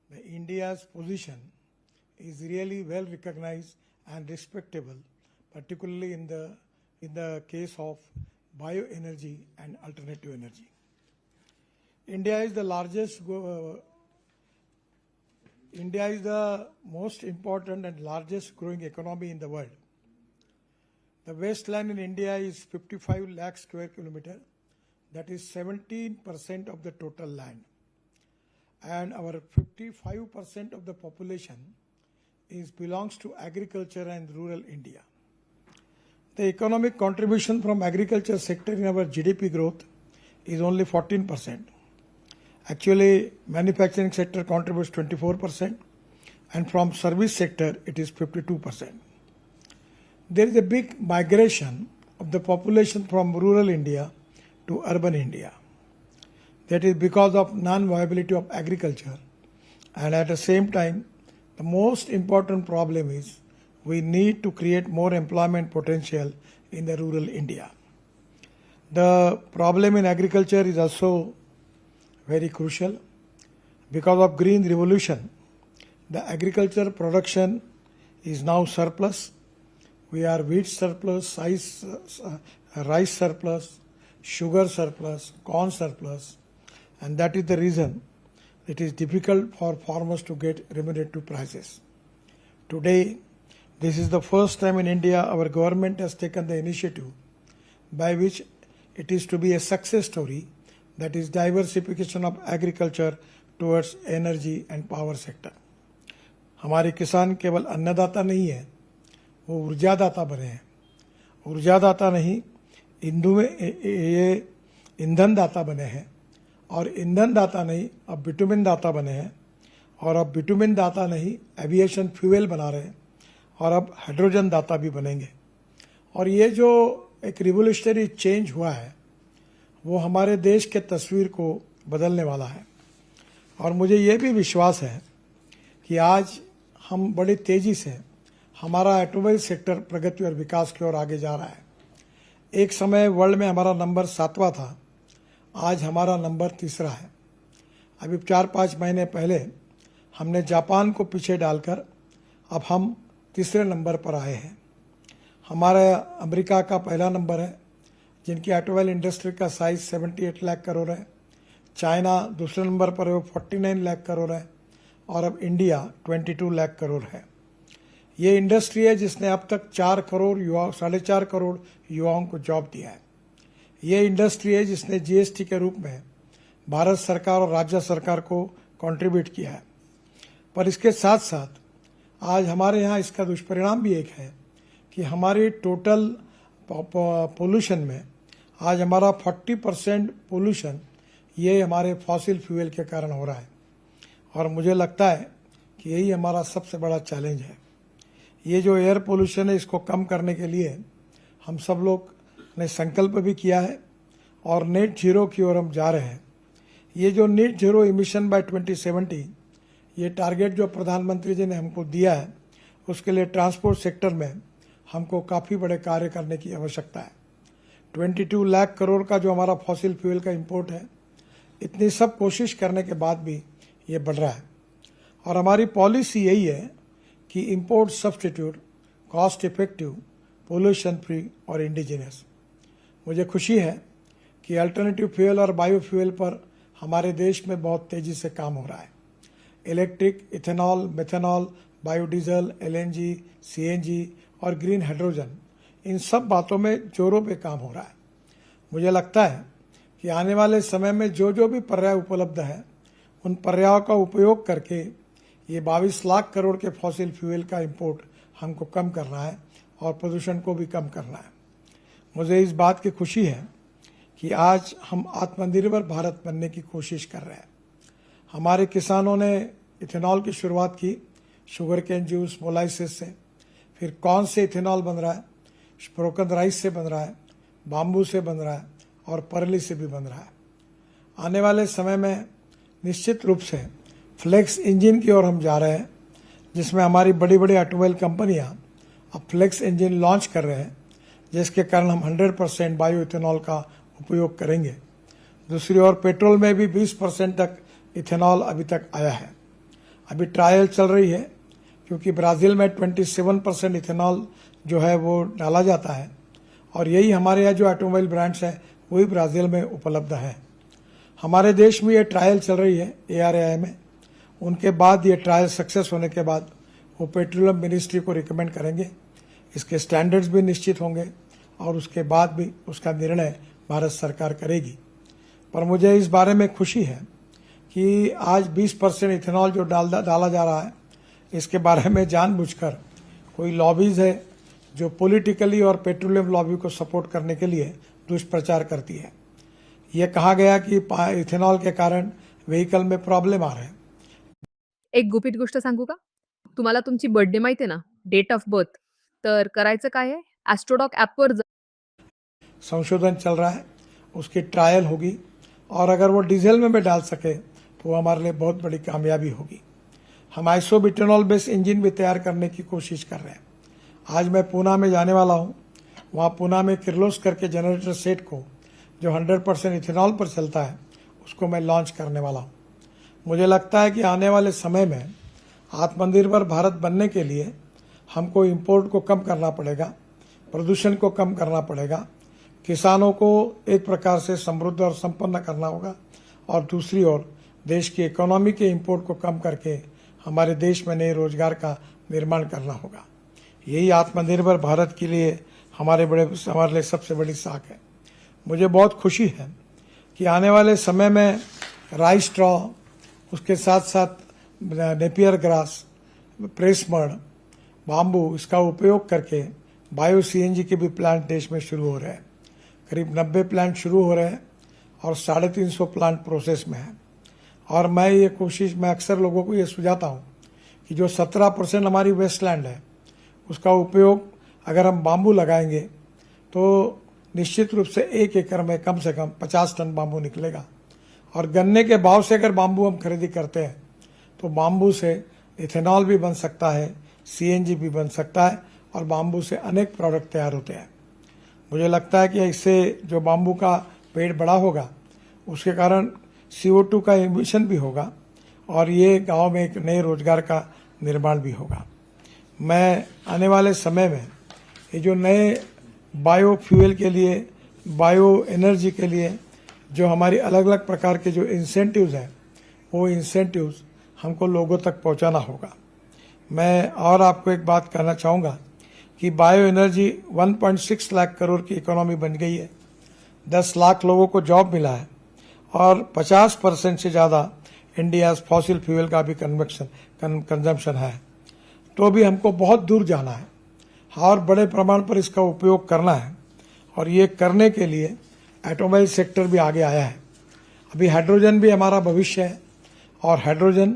the India's position is really well recognized and respectable, particularly in the case of bioenergy and alternative energy. India is the most important and largest growing economy in the world. The wasteland in India is 55 lakh square kilometer, that is 17% of the total land. And our 55% of the population belongs to agriculture and rural India. The economic contribution from agriculture sector in our GDP growth is only 14%. Actually, manufacturing sector contributes 24%, and from service sector it is 52%. There is a big migration of the population from rural India to urban India. That is because of non-viability of agriculture, and at the same time, the most important problem is we need to create more employment potential in the rural India. The problem in agriculture is also very crucial. Because of green revolution, the agriculture production is now surplus. We are wheat surplus, rice surplus, sugar surplus, corn surplus, and that is the reason it is difficult for farmers to get remunerative prices. Today, this is the first time in India our government has taken the initiative by which it is to be a success story, that is diversification of agriculture towards energy and power sector. हमारे किसान केवल अन्नदाता नहीं है, वो ऊर्जादाता बने हैं. ऊर्जादाता नहीं, ये ईंधन दाता बने हैं, और ईंधन दाता नहीं अब बिटुमिन दाता बने हैं, और अब बिटुमिन दाता नहीं एविएशन फ्यूल बना रहे हैं, और अब हाइड्रोजन दाता भी बनेंगे. और ये जो एक रिवोल्यूशनरी चेंज हुआ है वो हमारे देश के तस्वीर को बदलने वाला है. और मुझे ये भी विश्वास है कि आज हम बड़ी तेजी से हमारा ऑटोमोबाइल सेक्टर प्रगति और विकास की ओर आगे जा रहा है. एक समय वर्ल्ड में हमारा नंबर 7वां था, आज हमारा नंबर 3रा है. अभी 4-5 महीने पहले हमने जापान को पीछे डालकर अब हम 3रे नंबर पर आए हैं. हमारा अमेरिका का पहला नंबर है, जिनकी ऑटोमोबाइल इंडस्ट्री का साइज 78 लाख करोड़ है. चाइना दूसरे नंबर पर है, वो 49 लाख करोड़ है, और अब इंडिया 22 लाख करोड़ है. ये इंडस्ट्री है जिसने अब तक 4 करोड़ युवा 4.5 करोड़ युवाओं को जॉब दिया है. ये इंडस्ट्री है जिसने जीएसटी के रूप में भारत सरकार और राज्य सरकार को कंट्रीब्यूट किया है. पर इसके साथ साथ आज हमारे यहाँ इसका दुष्परिणाम भी एक है कि हमारी टोटल पोल्यूशन में आज हमारा 40% पोल्यूशन ये हमारे फॉसिल फ्यूल के कारण हो रहा है. और मुझे लगता है कि यही हमारा सबसे बड़ा चैलेंज है. ये जो एयर पोल्यूशन है इसको कम करने के लिए हम सब लोग ने संकल्प भी किया है और नेट जीरो की ओर हम जा रहे हैं. ये जो नेट जीरो इमिशन बाय 2070 ये टारगेट जो प्रधानमंत्री जी ने हमको दिया है, उसके लिए ट्रांसपोर्ट सेक्टर में हमको काफ़ी बड़े कार्य करने की आवश्यकता है. 22 लाख करोड़ का जो हमारा फॉसिल फ्यूल का इंपोर्ट है, इतनी सब कोशिश करने के बाद भी ये बढ़ रहा है. और हमारी पॉलिसी यही है कि import substitute, cost effective, pollution free और इंडिजिनस. मुझे खुशी है कि अल्टरनेटिव फ्यूल और बायोफ्यूल पर हमारे देश में बहुत तेज़ी से काम हो रहा है. Electric, ethanol, methanol, biodiesel, LNG, CNG और ग्रीन हाइड्रोजन, इन सब बातों में जोरों पे काम हो रहा है. मुझे लगता है कि आने वाले समय में जो भी पर्याय उपलब्ध है, उन पर्यायों का उपयोग करके ये 22 लाख करोड़ के फॉसिल फ्यूल का इंपोर्ट हमको कम करना है और प्रदूषण को भी कम करना है. मुझे इस बात की खुशी है कि आज हम आत्मनिर्भर भारत बनने की कोशिश कर रहे हैं. हमारे किसानों ने इथेनॉल की शुरुआत की, शुगर केन जूस, मोलाइसिस से. फिर कॉर्न से इथेनॉल बन रहा है, ब्रोकन राइस से बन रहा है, बाम्बू से बन रहा है और परली से भी बन रहा है. आने वाले समय में निश्चित रूप से फ्लेक्स इंजन की ओर हम जा रहे हैं, जिसमें हमारी बड़ी बड़ी ऑटोमोबाइल कंपनियां अब फ्लेक्स इंजन लॉन्च कर रहे हैं, जिसके कारण हम 100% बायो इथेनॉल का उपयोग करेंगे. दूसरी ओर पेट्रोल में भी 20% तक इथेनॉल अभी तक आया है. अभी ट्रायल चल रही है, क्योंकि ब्राज़ील में 27% इथेनॉल जो है वो डाला जाता है, और यही हमारे यहाँ जो ऑटोमोबाइल ब्रांड्स है वही ब्राज़ील में उपलब्ध है। हमारे देश में ये ट्रायल चल रही है ARAI में। उनके बाद ये ट्रायल सक्सेस होने के बाद वो पेट्रोलियम मिनिस्ट्री को रिकमेंड करेंगे, इसके स्टैंडर्ड्स भी निश्चित होंगे और उसके बाद भी उसका निर्णय भारत सरकार करेगी। पर मुझे इस बारे में खुशी है कि आज 20% इथेनॉल जो डाला जा रहा है, इसके बारे में जानबूझकर कोई लॉबीज है जो पॉलिटिकली और पेट्रोलियम लॉबी को सपोर्ट करने के लिए दुष्प्रचार करती है। ये कहा गया कि इथेनॉल के कारण व्हीकल में प्रॉब्लेम आ रहे हैं। एक गुपित गोष्ट सांगू का? तुम्हाला तुमची बर्थडे माहिती आहे ना, डेट ऑफ बर्थ, तर करायचं काय आहे, ॲस्ट्रोडॉक ॲपवर संशोधन चल रहा है, उसकी ट्रायल होगी, और अगर वो डीजल में भी डाल सके तो हमारे लिए बहुत बड़ी कामयाबी होगी। हम आइसोब्यूटेनॉल बेस्ड इंजन भी तैयार करने की कोशिश कर रहे हैं। आज मैं पूना में जाने वाला हूँ। वहाँ पूना में किर्लोस्कर के जनरेटर सेट को, जो 100% इथेनॉल पर चलता है, उसको मैं लॉन्च करने वाला हूँ। मुझे लगता है कि आने वाले समय में आत्मनिर्भर भारत बनने के लिए हमको इंपोर्ट को कम करना पड़ेगा, प्रदूषण को कम करना पड़ेगा, किसानों को एक प्रकार से समृद्ध और संपन्न करना होगा, और दूसरी ओर देश की इकोनॉमी के इंपोर्ट को कम करके हमारे देश में नए रोजगार का निर्माण करना होगा। यही आत्मनिर्भर भारत के लिए हमारे लिए सबसे बड़ी साख है। मुझे बहुत खुशी है कि आने वाले समय में राइस स्ट्रॉ, उसके साथ साथ Napier grass, press mud, bamboo, इसका उपयोग करके बायो CNG के भी प्लांट देश में शुरू हो रहे हैं। करीब 90 प्लांट शुरू हो रहे हैं और 350 प्लांट प्रोसेस में है। और मैं अक्सर लोगों को ये सुझाता हूँ कि जो 17% हमारी वेस्टलैंड है, उसका उपयोग अगर हम बाम्बू लगाएंगे तो निश्चित रूप से 1 एकड़ में कम से कम 50 टन बाम्बू निकलेगा। और गन्ने के भाव से अगर बाम्बू हम खरीदी करते हैं तो बाम्बू से इथेनॉल भी बन सकता है, CNG भी बन सकता है, और बाम्बू से अनेक प्रोडक्ट तैयार होते हैं। मुझे लगता है कि इससे जो बाम्बू का पेड़ बड़ा होगा, उसके कारण CO2 का एमिशन भी होगा, और ये गांव में एक नए रोजगार का निर्माण भी होगा। मैं आने वाले समय में ये जो नए बायो फ्यूल के लिए, बायो एनर्जी के लिए जो हमारी अलग अलग प्रकार के जो इंसेंटिव्स हैं, वो इंसेंटिव्स हमको लोगों तक पहुंचाना होगा। मैं और आपको एक बात कहना चाहूँगा कि बायो एनर्जी 1.6 लाख करोड़ की इकोनॉमी बन गई है, 10 लाख लोगों को जॉब मिला है, और 50% से ज़्यादा इंडिया फॉसिल फ्यूल का भी कंजम्पशन है। तो भी हमको बहुत दूर जाना है और बड़े प्रमाण पर इसका उपयोग करना है, और ये करने के लिए ऑटोमोबाइल सेक्टर भी आगे आया है। अभी हाइड्रोजन भी हमारा भविष्य है, और हाइड्रोजन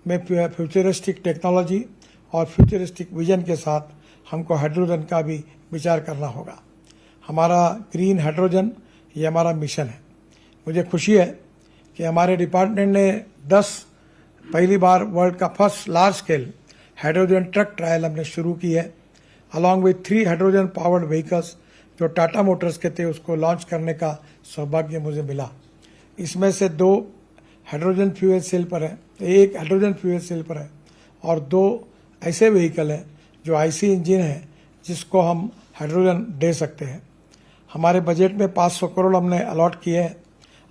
में फ्यूचरिस्टिक टेक्नोलॉजी और फ्यूचरिस्टिक विजन के साथ हमको हाइड्रोजन का भी विचार करना होगा। हमारा ग्रीन हाइड्रोजन, ये हमारा मिशन है। मुझे खुशी है कि हमारे डिपार्टमेंट ने पहली बार वर्ल्ड का first large scale hydrogen truck trial हमने शुरू की है, along with 3 hydrogen powered vehicles जो टाटा मोटर्स के थे, उसको लॉन्च करने का सौभाग्य मुझे मिला। इसमें से 2 हाइड्रोजन फ्यूल सेल पर है, 1 हाइड्रोजन फ्यूल सेल पर है, और 2 ऐसे व्हीकल हैं जो IC इंजन है, जिसको हम हाइड्रोजन दे सकते हैं। हमारे बजट में 500 करोड़ हमने अलॉट किए हैं,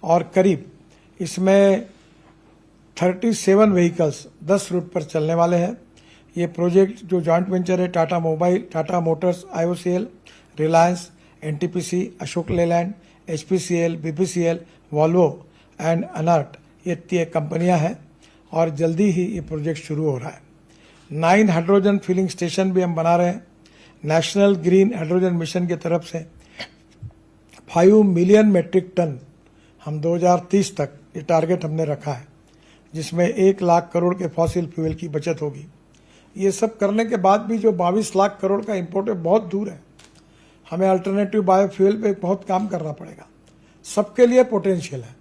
और करीब इसमें 37 व्हीकल्स 10 रूट पर चलने वाले हैं। ये प्रोजेक्ट जो जॉइंट वेंचर है Tata Motors, IOCL, Reliance, NTPC, Ashok Leyland, HPCL, BPCL, Volvo and अनर्ट, ये 3 कंपनियां हैं, और जल्दी ही ये प्रोजेक्ट शुरू हो रहा है। 9 हाइड्रोजन फिलिंग स्टेशन भी हम बना रहे हैं। नेशनल ग्रीन हाइड्रोजन मिशन की तरफ से 5 मिलियन मेट्रिक टन हम 2030 तक ये टारगेट हमने रखा है, जिसमें 1 लाख करोड़ के फॉसिल फ्यूल की बचत होगी। ये सब करने के बाद भी जो 22 लाख करोड़ का इंपोर्ट है, बहुत दूर है। हमें अल्टरनेटिव बायोफ्यूल पे बहुत काम करना पड़ेगा। सबके लिए पोटेंशियल है।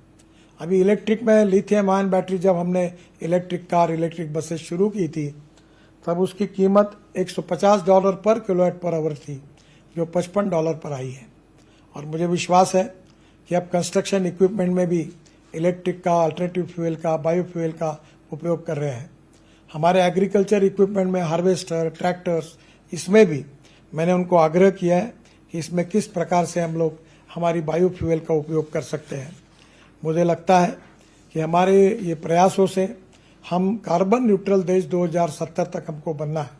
अभी इलेक्ट्रिक में लिथियम आयन बैटरी, जब हमने इलेक्ट्रिक कार, इलेक्ट्रिक बसेस शुरू की थी, तब उसकी कीमत $150 पर kWh थी, जो $55 पर आई है। और मुझे विश्वास है कि अब कंस्ट्रक्शन इक्विपमेंट में भी इलेक्ट्रिक का, अल्टरनेटिव फ्यूल का, बायोफ्यूल का उपयोग कर रहे हैं। हमारे एग्रीकल्चर इक्विपमेंट में हार्वेस्टर, ट्रैक्टर्स, इसमें भी मैंने उनको आग्रह किया है कि इसमें किस प्रकार से हम लोग हमारी बायोफ्यूल का उपयोग कर सकते हैं। मुझे लगता है कि हमारे ये प्रयासों से हम कार्बन न्यूट्रल देश 2070 तक हमको बनना है।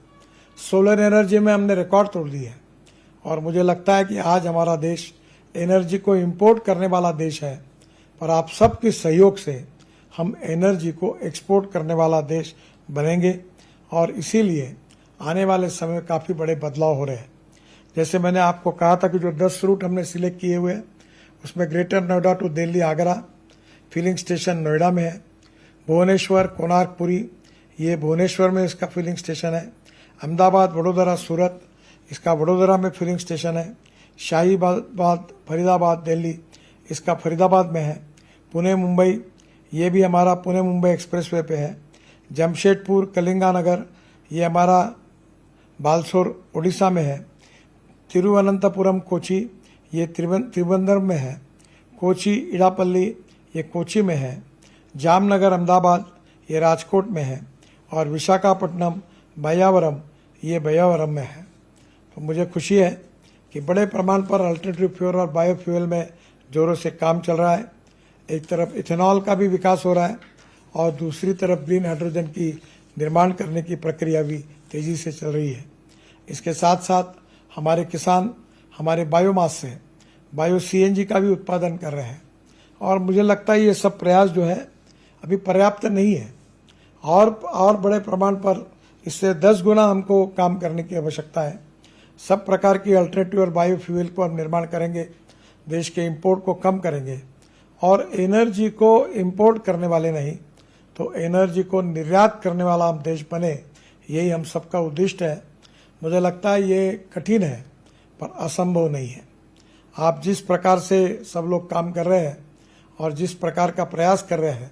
सोलर एनर्जी में हमने रिकॉर्ड तोड़ दी है और मुझे लगता है कि आज हमारा देश एनर्जी को इंपोर्ट करने वाला देश है, पर आप सबके सहयोग से हम एनर्जी को एक्सपोर्ट करने वाला देश बनेंगे और इसीलिए आने वाले समय में काफ़ी बड़े बदलाव हो रहे हैं। जैसे मैंने आपको कहा था कि जो 10 रूट हमने सिलेक्ट किए हुए हैं उसमें greater Noida to Delhi Agra filling station Noida में है, भुवनेश्वर कोणार्क पुरी ये भुवनेश्वर में इसका फिलिंग स्टेशन है, अहमदाबाद वडोदरा सूरत इसका वडोदरा में फिलिंग स्टेशन है, शाहीबाद फरीदाबाद दिल्ली इसका फरीदाबाद में है, पुणे मुंबई ये भी हमारा पुणे मुंबई एक्सप्रेसवे पे है, जमशेदपुर कलिंगानगर ये हमारा बालसोर उड़ीसा में है, तिरुवनंतपुरम कोची ये त्रिवेंद्रम में है, कोची इडापल्ली ये कोची में है, जामनगर अहमदाबाद ये राजकोट में है और विशाखापट्टनम बयावरम ये बयावरम में है। तो मुझे खुशी है कि बड़े प्रमाण पर अल्टरनेटिव फ्यूल और बायोफ्यूल में जोरों से काम चल रहा है। एक तरफ इथेनॉल का भी विकास हो रहा है और दूसरी तरफ ग्रीन हाइड्रोजन की निर्माण करने की प्रक्रिया भी तेजी से चल रही है। इसके साथ साथ हमारे किसान हमारे बायोमास से बायो सीएनजी का भी उत्पादन कर रहे हैं और मुझे लगता है ये सब प्रयास जो है अभी पर्याप्त नहीं है और बड़े प्रमाण पर इससे 10 गुना हमको काम करने की आवश्यकता है। सब प्रकार की अल्टरनेटिव और बायोफ्यूल को हम निर्माण करेंगे, देश के इंपोर्ट को कम करेंगे और एनर्जी को इंपोर्ट करने वाले नहीं तो एनर्जी को निर्यात करने वाला हम देश बने, यही हम सबका उद्देश्य है। मुझे लगता है ये कठिन है पर असंभव नहीं है। आप जिस प्रकार से सब लोग काम कर रहे हैं और जिस प्रकार का प्रयास कर रहे हैं